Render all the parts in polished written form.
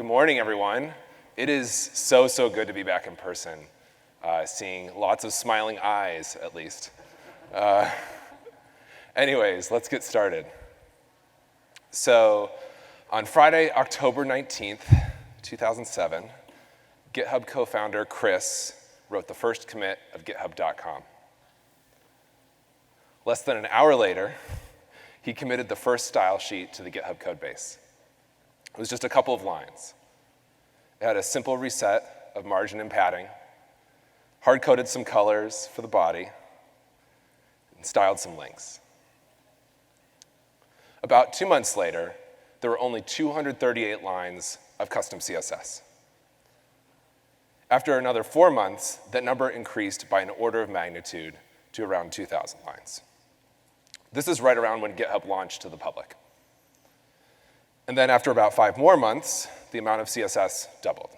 Good morning, everyone. It is so good to be back in person, seeing lots of smiling eyes, at least. Anyways, let's get started. So, on Friday, October 19th, 2007, GitHub co-founder Chris wrote the first commit of github.com. Less than an hour later, he committed the first style sheet to the GitHub codebase. It was just a couple of lines. It had a simple reset of margin and padding, hard-coded some colors for the body, and styled some links. About 2 months later, there were only 238 lines of custom CSS. After another 4 months, that number increased by an order of magnitude to around 2,000 lines. This is right around when GitHub launched to the public. And then after about 5 more months, the amount of CSS doubled.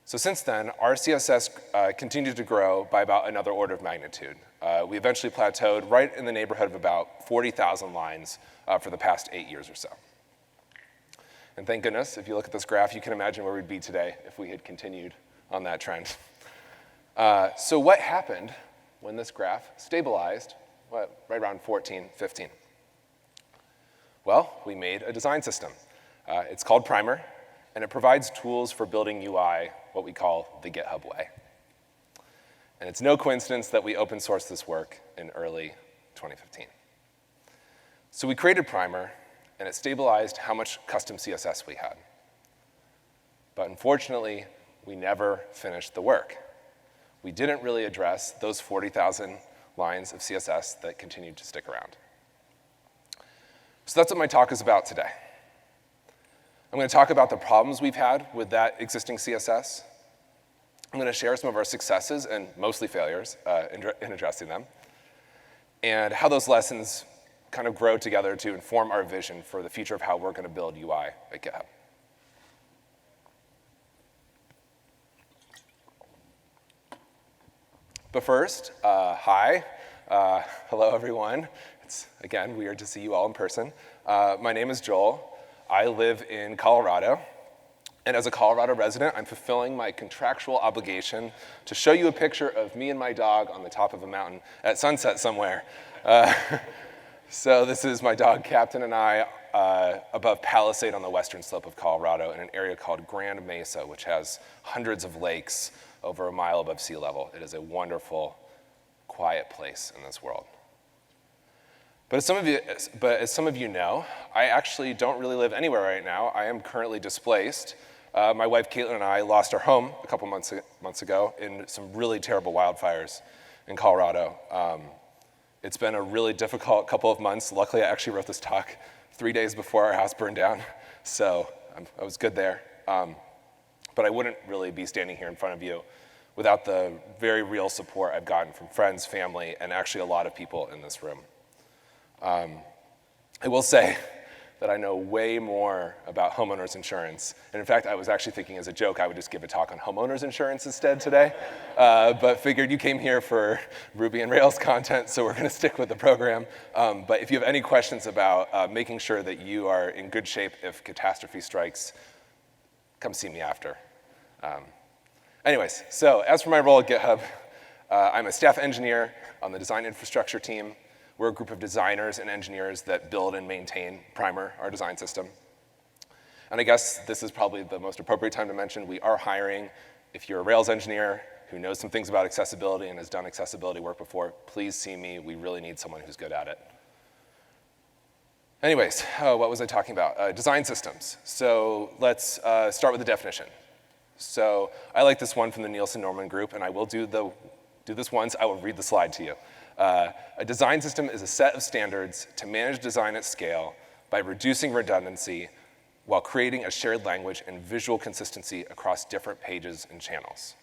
So since then, our CSS continued to grow by about another order of magnitude. We eventually plateaued right in the neighborhood of about 40,000 lines for the past 8 years or so. And thank goodness, if you look at this graph, you can imagine where we'd be today if we had continued on that trend. So what happened when this graph stabilized, right around 14, 15? Well, we made a design system. It's called Primer, and it provides tools for building UI, what we call the GitHub way. And it's no coincidence that we open sourced this work in early 2015. So we created Primer, and it stabilized how much custom CSS we had. But unfortunately, we never finished the work. We didn't really address those 40,000 lines of CSS that continued to stick around. So that's what my talk is about today. I'm going to talk about the problems we've had with that existing CSS. I'm going to share some of our successes and mostly failures in addressing them, and how those lessons kind of grow together to inform our vision for the future of how we're going to build UI at GitHub. But first, hi. Hello, everyone. It's, again, weird to see you all in person. My name is Joel. I live in Colorado. And as a Colorado resident, I'm fulfilling my contractual obligation to show you a picture of me and my dog on the top of a mountain at sunset somewhere. So this is my dog, Captain, and I above Palisade on the western slope of Colorado in an area called Grand Mesa, which has hundreds of lakes over a mile above sea level. It is a wonderful, quiet place in this world. But as some of you know, I actually don't really live anywhere right now. I am currently displaced. My wife, Caitlin, and I lost our home a couple months ago in some really terrible wildfires in Colorado. It's been a really difficult couple of months. Luckily, I actually wrote this talk 3 days before our house burned down, so I was good there. But I wouldn't really be standing here in front of you without the very real support I've gotten from friends, family, and actually a lot of people in this room. I will say that I know way more about homeowners insurance. And in fact, I was actually thinking as a joke, I would just give a talk on homeowners insurance instead today. But figured you came here for Ruby and Rails content, so we're going to stick with the program. But if you have any questions about making sure that you are in good shape if catastrophe strikes, come see me after. Anyways, so as for my role at GitHub, I'm a staff engineer on the design infrastructure team. We're a group of designers and engineers that build and maintain Primer, our design system. And I guess this is probably the most appropriate time to mention we are hiring. If you're a Rails engineer who knows some things about accessibility and has done accessibility work before, please see me. We really need someone who's good at it. Anyways, what was I talking about? Design systems. So let's start with the definition. So I like this one from the Nielsen-Norman group, and I will do this once. I will read the slide to you. A design system is a set of standards to manage design at scale by reducing redundancy while creating a shared language and visual consistency across different pages and channels.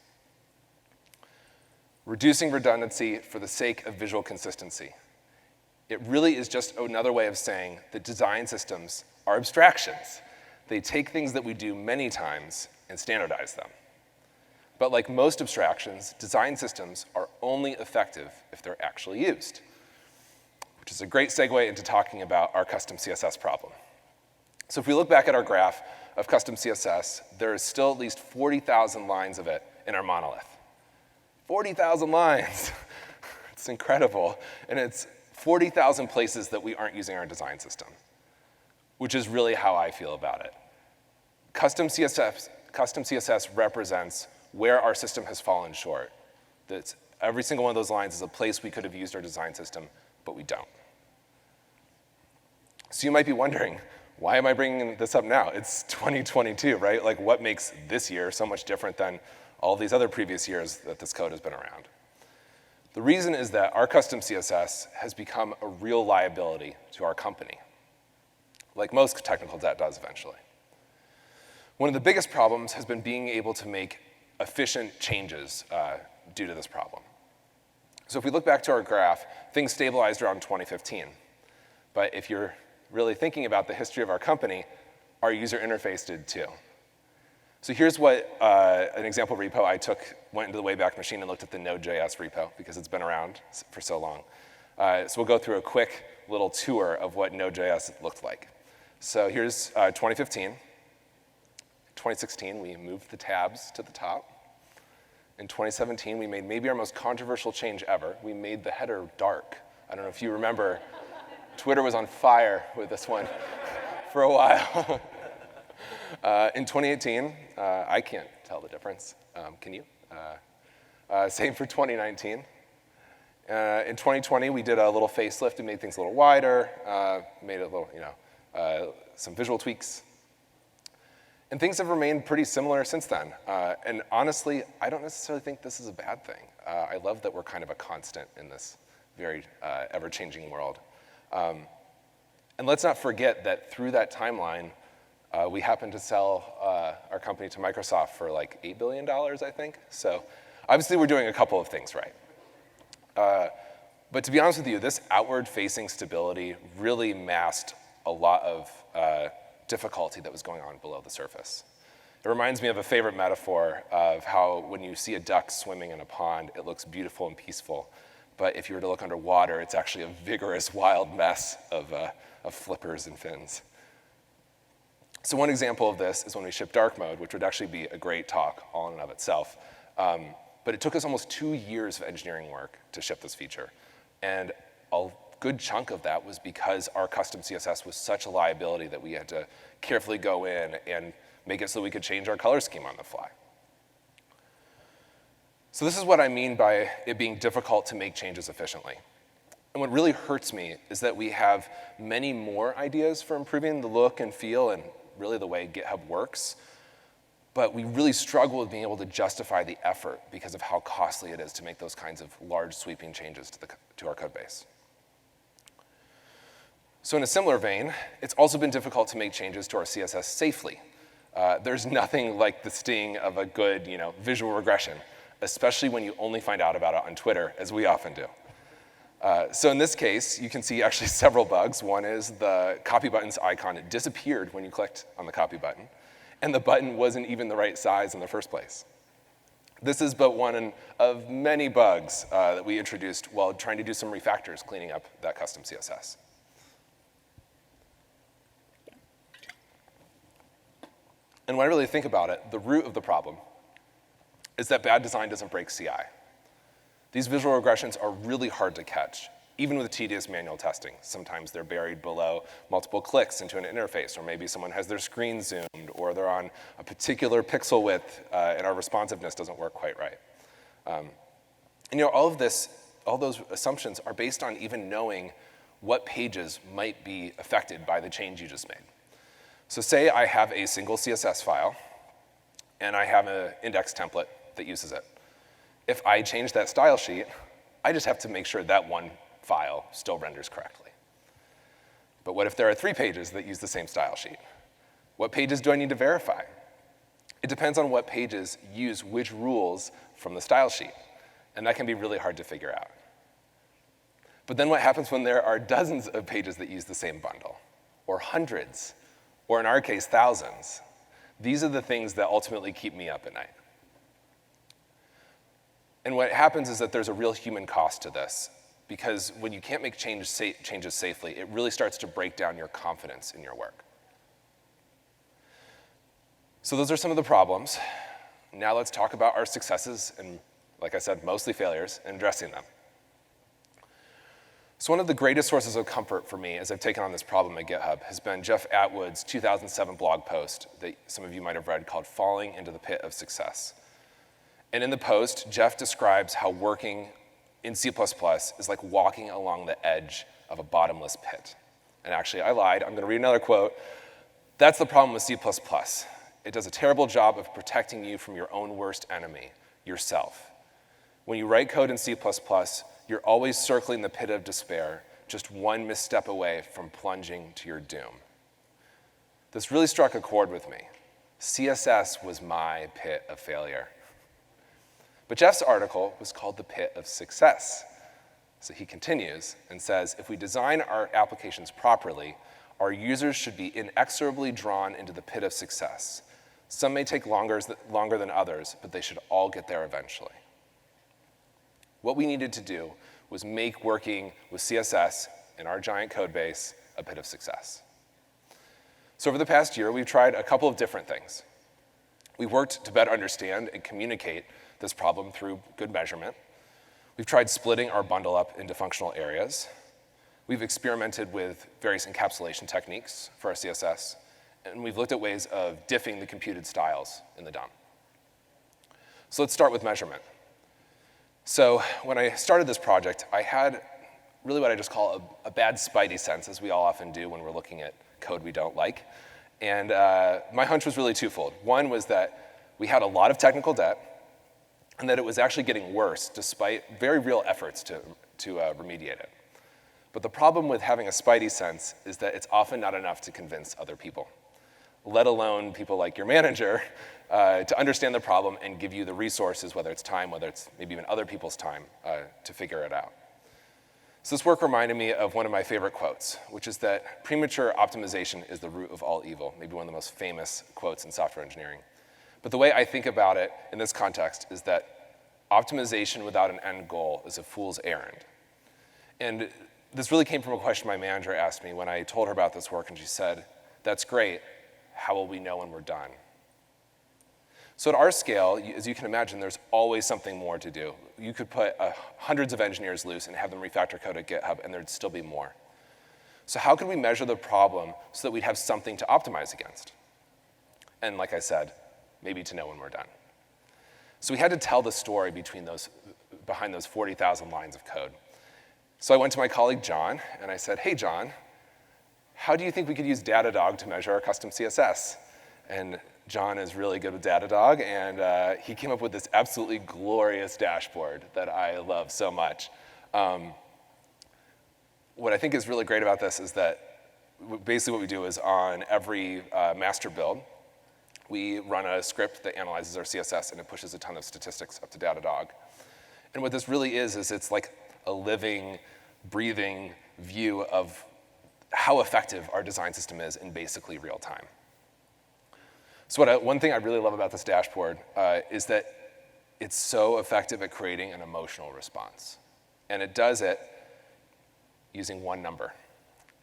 Reducing redundancy for the sake of visual consistency. It really is just another way of saying that design systems are abstractions. They take things that we do many times and standardize them. But like most abstractions, design systems are only effective if they're actually used, which is a great segue into talking about our custom CSS problem. So if we look back at our graph of custom CSS, there is still at least 40,000 lines of it in our monolith. 40,000 lines. It's incredible. And it's 40,000 places that we aren't using our design system, which is really how I feel about it. Custom CSS represents where our system has fallen short. That every single one of those lines is a place we could have used our design system, but we don't. So you might be wondering, why am I bringing this up now? It's 2022, right? Like, what makes this year so much different than all these other previous years that this code has been around? The reason is that our custom CSS has become a real liability to our company, like most technical debt does eventually. One of the biggest problems has been being able to make efficient changes due to this problem. So if we look back to our graph, things stabilized around 2015. But if you're really thinking about the history of our company, our user interface did too. So here's what an example repo I went into the Wayback Machine and looked at the Node.js repo because it's been around for so long. So we'll go through a quick little tour of what Node.js looked like. So here's 2015. 2016, we moved the tabs to the top. In 2017, we made maybe our most controversial change ever. We made the header dark. I don't know if you remember, Twitter was on fire with this one for a while. In 2018, I can't tell the difference. Can you? Same for 2019. In 2020, we did a little facelift and made things a little wider, made it a little, some visual tweaks. And things have remained pretty similar since then. And honestly, I don't necessarily think this is a bad thing. I love that we're kind of a constant in this very ever-changing world. And let's not forget that through that timeline, we happened to sell our company to Microsoft for like $8 billion, I think. So obviously, we're doing a couple of things right. But to be honest with you, this outward-facing stability really masked a lot of difficulty that was going on below the surface. It reminds me of a favorite metaphor of how when you see a duck swimming in a pond, it looks beautiful and peaceful. But if you were to look underwater, it's actually a vigorous, wild mess of flippers and fins. So one example of this is when we shipped dark mode, which would actually be a great talk all in and of itself. But it took us almost 2 years of engineering work to ship this feature. And a good chunk of that was because our custom CSS was such a liability that we had to carefully go in and make it so we could change our color scheme on the fly. So this is what I mean by it being difficult to make changes efficiently. And what really hurts me is that we have many more ideas for improving the look and feel and really the way GitHub works, but we really struggle with being able to justify the effort because of how costly it is to make those kinds of large sweeping changes to our code base. So in a similar vein, it's also been difficult to make changes to our CSS safely. There's nothing like the sting of a good visual regression, especially when you only find out about it on Twitter, as we often do. So in this case, you can see actually several bugs. One is the copy button's icon. It disappeared when you clicked on the copy button, and the button wasn't even the right size in the first place. This is but one of many bugs that we introduced while trying to do some refactors, cleaning up that custom CSS. And when I really think about it, the root of the problem is that bad design doesn't break CI. These visual regressions are really hard to catch, even with tedious manual testing. Sometimes they're buried below multiple clicks into an interface, or maybe someone has their screen zoomed, or they're on a particular pixel width, and our responsiveness doesn't work quite right. And all those assumptions are based on even knowing what pages might be affected by the change you just made. So say I have a single CSS file, and I have an index template that uses it. If I change that style sheet, I just have to make sure that one file still renders correctly. But what if there are 3 pages that use the same style sheet? What pages do I need to verify? It depends on what pages use which rules from the style sheet, and that can be really hard to figure out. But then what happens when there are dozens of pages that use the same bundle, or hundreds, or in our case, thousands? These are the things that ultimately keep me up at night. And what happens is that there's a real human cost to this, because when you can't make changes safely, it really starts to break down your confidence in your work. So those are some of the problems. Now let's talk about our successes and, like I said, mostly failures, and addressing them. So one of the greatest sources of comfort for me as I've taken on this problem at GitHub has been Jeff Atwood's 2007 blog post that some of you might have read called Falling into the Pit of Success. And in the post, Jeff describes how working in C++ is like walking along the edge of a bottomless pit. And actually, I lied. I'm going to read another quote. That's the problem with C++. It does a terrible job of protecting you from your own worst enemy, yourself. When you write code in C++, you're always circling the pit of despair, just one misstep away from plunging to your doom. This really struck a chord with me. CSS was my pit of failure. But Jeff's article was called The Pit of Success. So he continues and says, if we design our applications properly, our users should be inexorably drawn into the pit of success. Some may take longer than others, but they should all get there eventually. What we needed to do was make working with CSS in our giant code base a pit of success. So over the past year, we've tried a couple of different things. We worked to better understand and communicate this problem through good measurement. We've tried splitting our bundle up into functional areas. We've experimented with various encapsulation techniques for our CSS. And we've looked at ways of diffing the computed styles in the DOM. So let's start with measurement. So when I started this project, I had really what I just call a bad spidey sense, as we all often do when we're looking at code we don't like. And my hunch was really twofold. One was that we had a lot of technical debt, and that it was actually getting worse despite very real efforts to remediate it. But the problem with having a spidey sense is that it's often not enough to convince other people, let alone people like your manager, to understand the problem and give you the resources, whether it's time, whether it's maybe even other people's time, to figure it out. So this work reminded me of one of my favorite quotes, which is that premature optimization is the root of all evil, maybe one of the most famous quotes in software engineering. But the way I think about it in this context is that optimization without an end goal is a fool's errand. And this really came from a question my manager asked me when I told her about this work, and she said, that's great, how will we know when we're done? So at our scale, as you can imagine, there's always something more to do. You could put hundreds of engineers loose and have them refactor code at GitHub, and there'd still be more. So how could we measure the problem so that we'd have something to optimize against? And like I said, maybe to know when we're done. So we had to tell the story behind those 40,000 lines of code. So I went to my colleague John, and I said, hey, John, how do you think we could use Datadog to measure our custom CSS? And John is really good with Datadog, and he came up with this absolutely glorious dashboard that I love so much. What I think is really great about this is that basically what we do is on every master build, we run a script that analyzes our CSS, and it pushes a ton of statistics up to Datadog. And what this really is it's like a living, breathing view of how effective our design system is in basically real time. So one thing I really love about this dashboard is that it's so effective at creating an emotional response. And it does it using one number.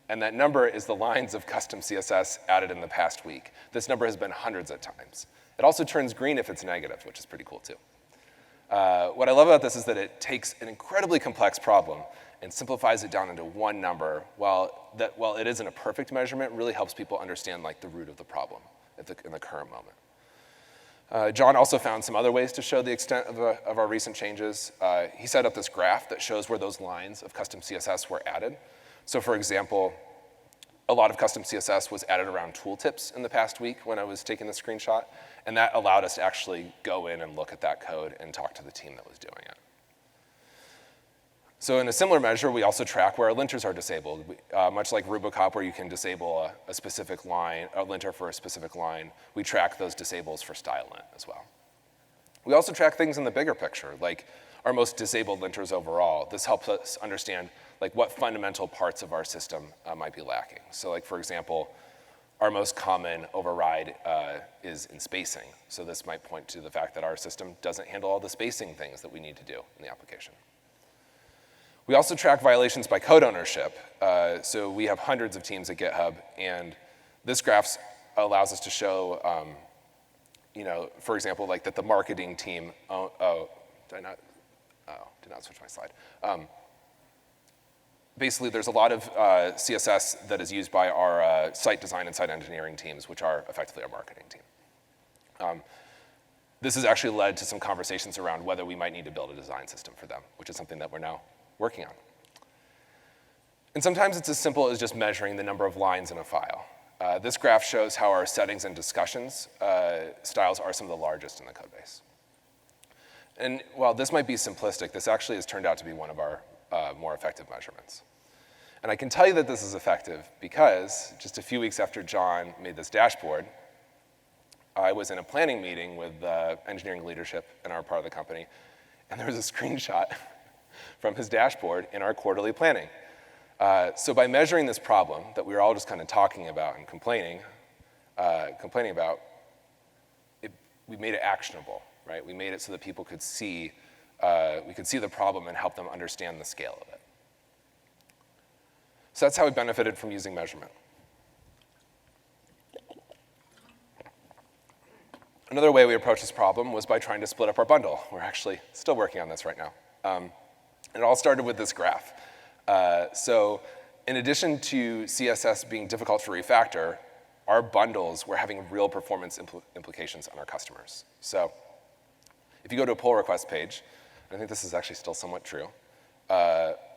And that number is the lines of custom CSS added in the past week. This number has been hundreds of times. It also turns green if it's negative, which is pretty cool too. What I love about this is that it takes an incredibly complex problem and simplifies it down into one number, while it isn't a perfect measurement, really helps people understand like the root of the problem in the current moment. John also found some other ways to show the extent of our recent changes. He set up this graph that shows where those lines of custom CSS were added. So for example, a lot of custom CSS was added around tooltips in the past week when I was taking the screenshot, and that allowed us to actually go in and look at that code and talk to the team that was doing it. So in a similar measure, we also track where our linters are disabled. Much like Rubocop, where you can disable a specific line, a linter for a specific line, we track those disables for stylelint as well. We also track things in the bigger picture, like our most disabled linters overall. This helps us understand like what fundamental parts of our system might be lacking. So like, for example, our most common override is in spacing. So this might point to the fact that our system doesn't handle all the spacing things that we need to do in the application. We also track violations by code ownership. So we have hundreds of teams at GitHub, and this graph allows us to show for example, like that the marketing team, did not switch my slide. Basically, there's a lot of CSS that is used by our site design and site engineering teams, which are effectively our marketing team. This has actually led to some conversations around whether we might need to build a design system for them, which is something that we're now working on. And sometimes it's as simple as just measuring the number of lines in a file. This graph shows how our settings and discussions styles are some of the largest in the code base. And while this might be simplistic, this actually has turned out to be one of our more effective measurements. And I can tell you that this is effective because just a few weeks after John made this dashboard, I was in a planning meeting with engineering leadership in our part of the company, and there was a screenshot from his dashboard in our quarterly planning. So by measuring this problem that we were all just kind of talking about and complaining about, we made it actionable, right? We made it so that people could see, we could see the problem and help them understand the scale of it. So that's how we benefited from using measurement. Another way we approached this problem was by trying to split up our bundle. We're actually still working on this right now. It all started with this graph. So in addition to CSS being difficult to refactor, our bundles were having real performance implications on our customers. So if you go to a pull request page, and I think this is actually still somewhat true,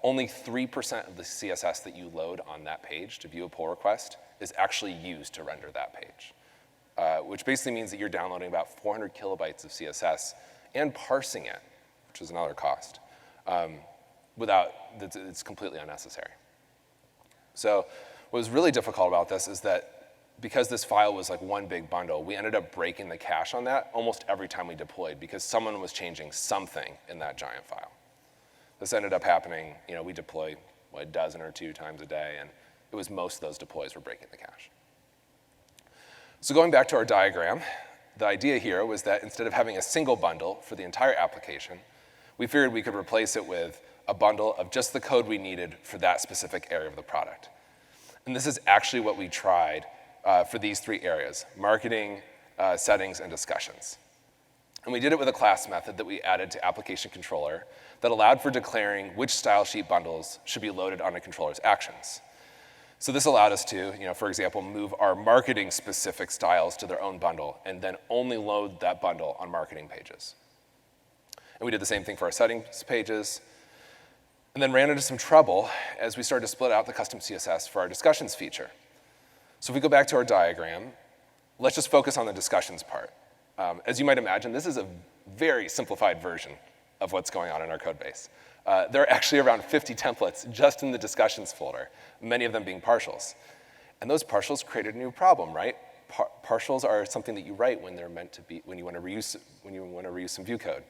only 3% of the CSS that you load on that page to view a pull request is actually used to render that page. Which basically means that you're downloading about 400 kilobytes of CSS and parsing it, which is another cost, it's completely unnecessary. So what was really difficult about this is that because this file was like one big bundle, we ended up breaking the cache on that almost every time we deployed because someone was changing something in that giant file. This ended up happening, we deploy a dozen or two times a day, and it was most of those deploys were breaking the cache. So going back to our diagram, the idea here was that instead of having a single bundle for the entire application, we figured we could replace it with a bundle of just the code we needed for that specific area of the product. And this is actually what we tried for these three areas: marketing, settings, and discussions. And we did it with a class method that we added to application controller that allowed for declaring which style sheet bundles should be loaded on a controller's actions. So this allowed us to, for example, move our marketing-specific styles to their own bundle and then only load that bundle on marketing pages. And we did the same thing for our settings pages, and then ran into some trouble as we started to split out the custom CSS for our discussions feature. So if we go back to our diagram, let's just focus on the discussions part. As you might imagine, this is a very simplified version of what's going on in our code base. There are actually around 50 templates just in the discussions folder, many of them being partials. And those partials created a new problem, right? Partials are something that you write when they're meant to be, when you want to reuse some view code.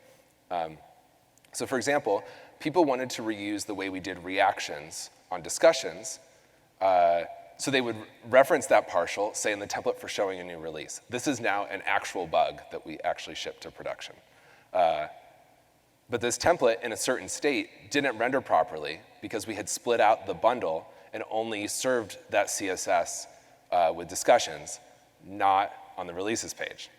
So for example, people wanted to reuse the way we did reactions on discussions, so they would reference that partial, say in the template for showing a new release. This is now an actual bug that we actually shipped to production. But this template in a certain state didn't render properly because we had split out the bundle and only served that CSS with discussions, not on the releases page.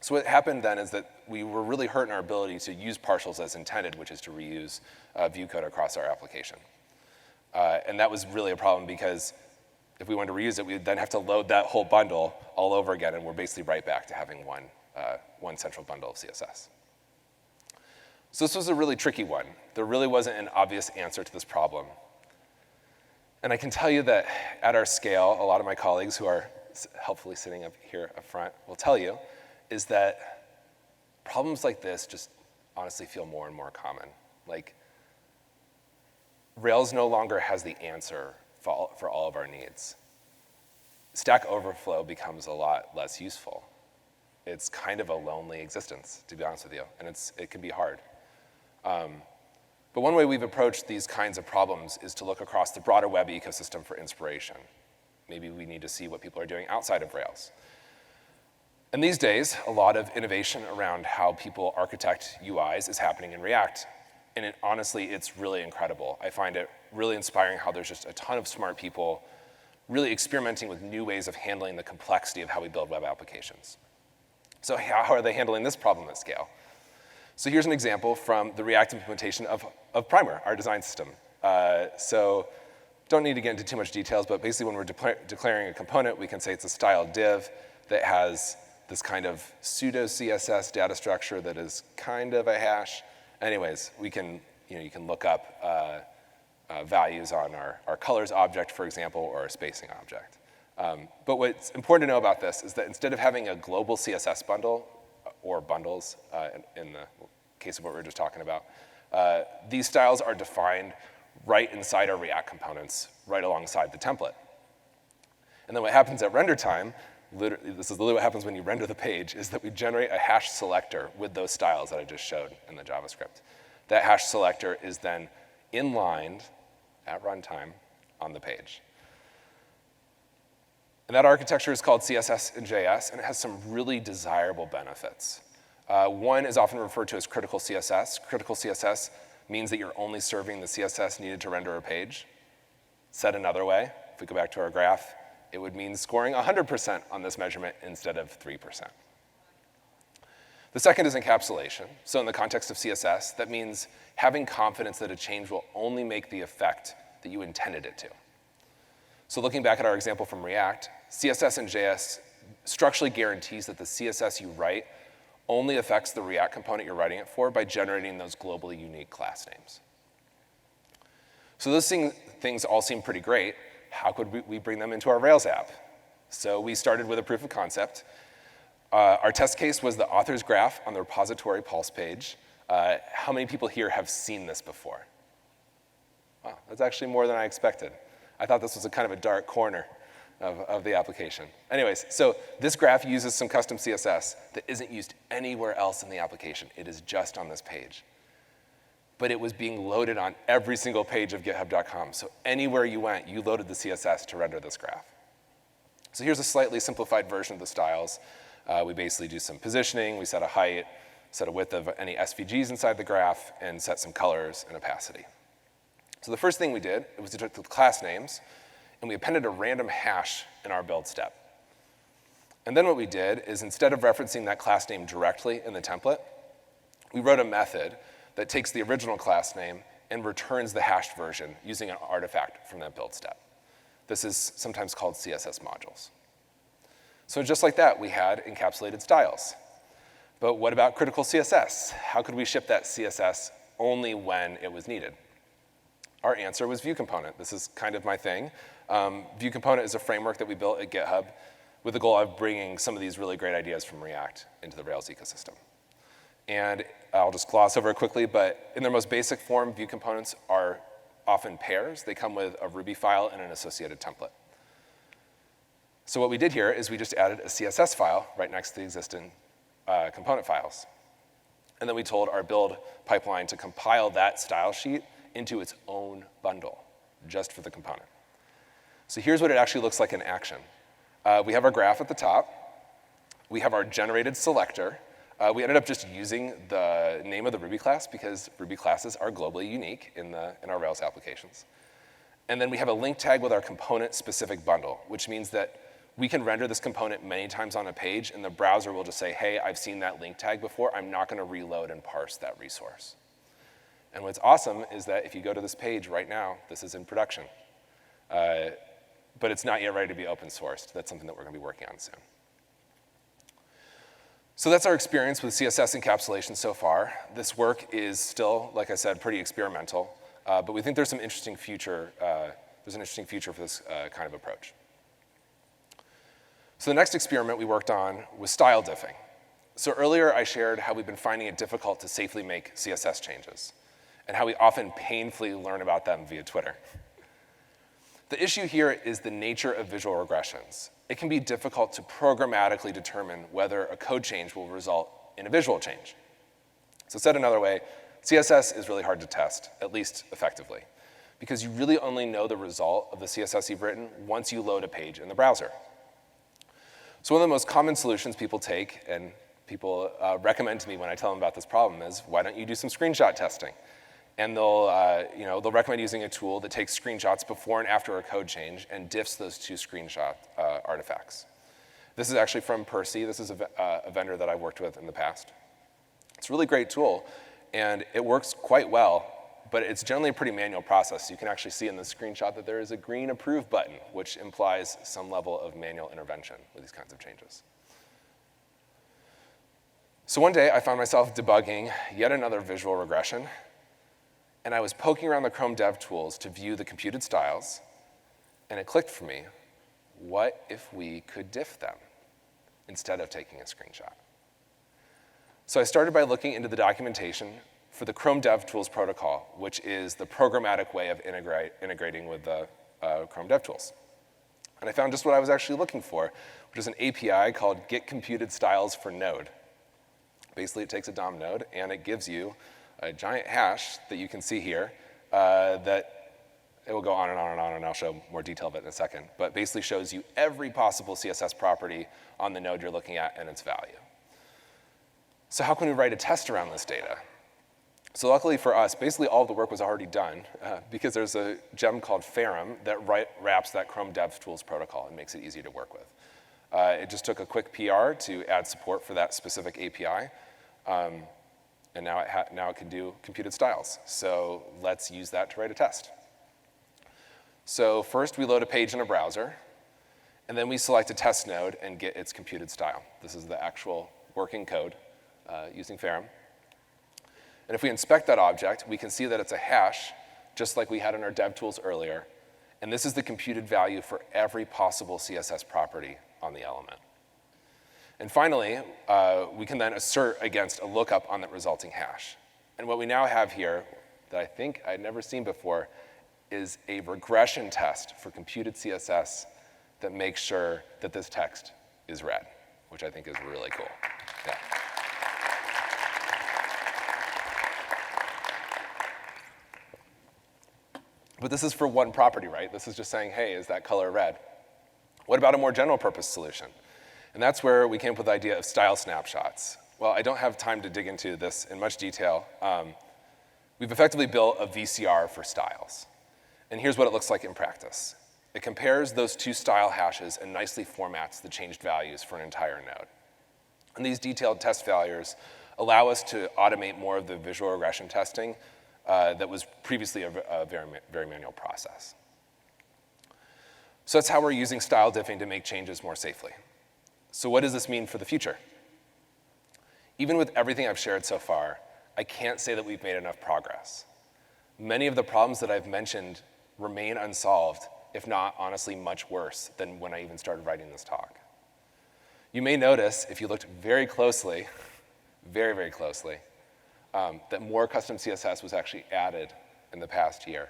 So what happened then is that we were really hurting our ability to use partials as intended, which is to reuse view code across our application. And that was really a problem because if we wanted to reuse it, we would then have to load that whole bundle all over again, and we're basically right back to having one central bundle of CSS. So this was a really tricky one. There really wasn't an obvious answer to this problem. And I can tell you that at our scale, a lot of my colleagues who are helpfully sitting up here up front will tell you, is that problems like this just honestly feel more and more common. Like, Rails no longer has the answer for all of our needs. Stack Overflow becomes a lot less useful. It's kind of a lonely existence, to be honest with you, and it can be hard. But one way we've approached these kinds of problems is to look across the broader web ecosystem for inspiration. Maybe we need to see what people are doing outside of Rails. And these days, a lot of innovation around how people architect UIs is happening in React. And honestly, it's really incredible. I find it really inspiring how there's just a ton of smart people really experimenting with new ways of handling the complexity of how we build web applications. So how are they handling this problem at scale? So here's an example from the React implementation of Primer, our design system. So don't need to get into too much details, but basically when we're declaring a component, we can say it's a style div that has this kind of pseudo CSS data structure that is kind of a hash. Anyways, we can, you can look up values on our colors object, for example, or our spacing object. But what's important to know about this is that instead of having a global CSS bundle, or bundles in the case of what we were just talking about, these styles are defined right inside our React components, right alongside the template. And then what happens at render time, literally, this is literally what happens when you render the page, is that we generate a hash selector with those styles that I just showed in the JavaScript. That hash selector is then inlined at runtime on the page. And that architecture is called CSS and JS, and it has some really desirable benefits. One is often referred to as critical CSS. Critical CSS means that you're only serving the CSS needed to render a page. Said another way, if we go back to our graph, it would mean scoring 100% on this measurement instead of 3%. The second is encapsulation. So in the context of CSS, that means having confidence that a change will only make the effect that you intended it to. So looking back at our example from React, CSS and JS structurally guarantees that the CSS you write only affects the React component you're writing it for by generating those globally unique class names. So those things all seem pretty great. How could we bring them into our Rails app? So we started with a proof of concept. Our test case was the author's graph on the repository pulse page. How many people here have seen this before? Wow, that's actually more than I expected. I thought this was a kind of a dark corner of the application. Anyways, so this graph uses some custom CSS that isn't used anywhere else in the application. It is just on this page. But it was being loaded on every single page of github.com. So anywhere you went, you loaded the CSS to render this graph. So here's a slightly simplified version of the styles. We basically do some positioning. We set a height, set a width of any SVGs inside the graph, and set some colors and opacity. So the first thing we did was we took the class names, and we appended a random hash in our build step. And then what we did is instead of referencing that class name directly in the template, we wrote a method that takes the original class name and returns the hashed version using an artifact from that build step. This is sometimes called CSS modules. So just like that, we had encapsulated styles. But what about critical CSS? How could we ship that CSS only when it was needed? Our answer was View Component. This is kind of my thing. View Component is a framework that we built at GitHub with the goal of bringing some of these really great ideas from React into the Rails ecosystem. And I'll just gloss over it quickly, but in their most basic form, View Components are often pairs. They come with a Ruby file and an associated template. So what we did here is we just added a CSS file right next to the existing component files. And then we told our build pipeline to compile that style sheet into its own bundle, just for the component. So here's what it actually looks like in action. We have our graph at the top. We have our generated selector. We ended up just using the name of the Ruby class because Ruby classes are globally unique in our Rails applications. And then we have a link tag with our component-specific bundle, which means that we can render this component many times on a page, and the browser will just say, hey, I've seen that link tag before. I'm not going to reload and parse that resource. And what's awesome is that if you go to this page right now, this is in production. But it's not yet ready to be open sourced. That's something that we're going to be working on soon. So that's our experience with CSS encapsulation so far. This work is still, like I said, pretty experimental. But we think there's some interesting future. There's an interesting future for this kind of approach. So the next experiment we worked on was style diffing. So earlier I shared how we've been finding it difficult to safely make CSS changes, and how we often painfully learn about them via Twitter. The issue here is the nature of visual regressions. It can be difficult to programmatically determine whether a code change will result in a visual change. So said another way, CSS is really hard to test, at least effectively, because you really only know the result of the CSS you've written once you load a page in the browser. So one of the most common solutions people take, and people recommend to me when I tell them about this problem, is why don't you do some screenshot testing? And they'll recommend using a tool that takes screenshots before and after a code change and diffs those two screenshot artifacts. This is actually from Percy. This is a vendor that I've worked with in the past. It's a really great tool, and it works quite well, but it's generally a pretty manual process. You can actually see in the screenshot that there is a green approve button, which implies some level of manual intervention with these kinds of changes. So one day, I found myself debugging yet another visual regression, and I was poking around the Chrome DevTools to view the computed styles, and it clicked for me, what if we could diff them instead of taking a screenshot? So I started by looking into the documentation for the Chrome DevTools protocol, which is the programmatic way of integrating with the Chrome DevTools. And I found just what I was actually looking for, which is an API called getComputedStyles for Node. Basically, it takes a DOM node, and it gives you a giant hash that you can see here that it will go on and on and on, and I'll show more detail of it in a second, but basically shows you every possible CSS property on the node you're looking at and its value. So how can we write a test around this data? So luckily for us, basically all of the work was already done because there's a gem called Ferrum that wraps that Chrome DevTools protocol and makes it easy to work with. It just took a quick PR to add support for that specific API, and now it can do computed styles. So let's use that to write a test. So first, we load a page in a browser, and then we select a test node and get its computed style. This is the actual working code using Ferrum. And if we inspect that object, we can see that it's a hash, just like we had in our DevTools earlier. And this is the computed value for every possible CSS property on the element. And finally, we can then assert against a lookup on that resulting hash. And what we now have here, that I think I'd never seen before, is a regression test for computed CSS that makes sure that this text is read, which I think is really cool. Yeah. But this is for one property, right? This is just saying, hey, is that color red? What about a more general purpose solution? And that's where we came up with the idea of style snapshots. Well, I don't have time to dig into this in much detail. We've effectively built a VCR for styles. And here's what it looks like in practice. It compares those two style hashes and nicely formats the changed values for an entire node. And these detailed test failures allow us to automate more of the visual regression testing that was previously a very manual process. So that's how we're using style diffing to make changes more safely. So what does this mean for the future? Even with everything I've shared so far, I can't say that we've made enough progress. Many of the problems that I've mentioned remain unsolved, if not, honestly, much worse than when I even started writing this talk. You may notice, if you looked very closely, very closely, that more custom CSS was actually added in the past year.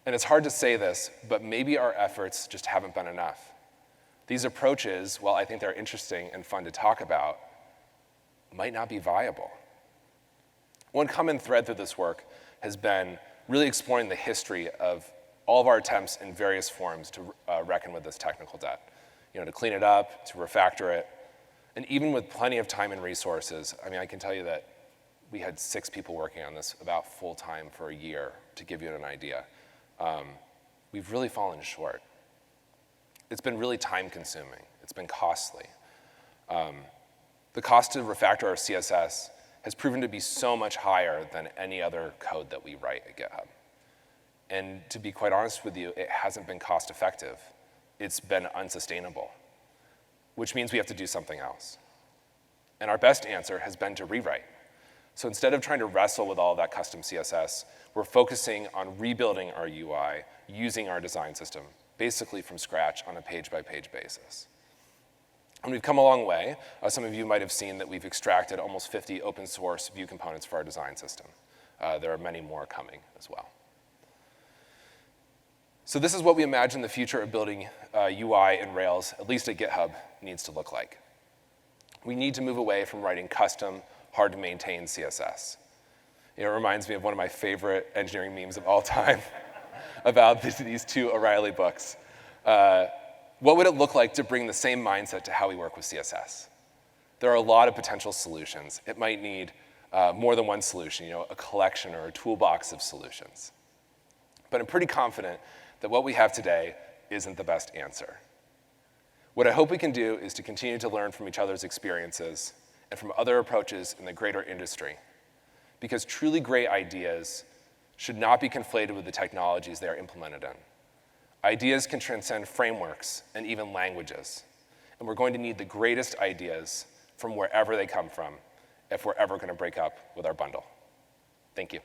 And it's hard to say this, but maybe our efforts just haven't been enough. These approaches, while I think they're interesting and fun to talk about, might not be viable. One common thread through this work has been really exploring the history of all of our attempts in various forms to reckon with this technical debt. To clean it up, to refactor it, and even with plenty of time and resources, I mean, I can tell you that we had 6 people working on this about full-time for a year, to give you an idea. We've really fallen short. It's been really time-consuming. It's been costly. The cost to refactor our CSS has proven to be so much higher than any other code that we write at GitHub. And to be quite honest with you, it hasn't been cost-effective. It's been unsustainable, which means we have to do something else. And our best answer has been to rewrite. So instead of trying to wrestle with all of that custom CSS, we're focusing on rebuilding our UI using our design system, basically from scratch on a page-by-page basis. And we've come a long way. Some of you might have seen that we've extracted almost 50 open source view components for our design system. There are many more coming as well. So this is what we imagine the future of building UI in Rails, at least at GitHub, needs to look like. We need to move away from writing custom, hard-to-maintain CSS. It reminds me of one of my favorite engineering memes of all time about these 2 O'Reilly books. What would it look like to bring the same mindset to how we work with CSS? There are a lot of potential solutions. It might need more than one solution, a collection or a toolbox of solutions. But I'm pretty confident that what we have today isn't the best answer. What I hope we can do is to continue to learn from each other's experiences and from other approaches in the greater industry, because truly great ideas should not be conflated with the technologies they are implemented in. Ideas can transcend frameworks and even languages, and we're going to need the greatest ideas from wherever they come from if we're ever going to break up with our bundle. Thank you.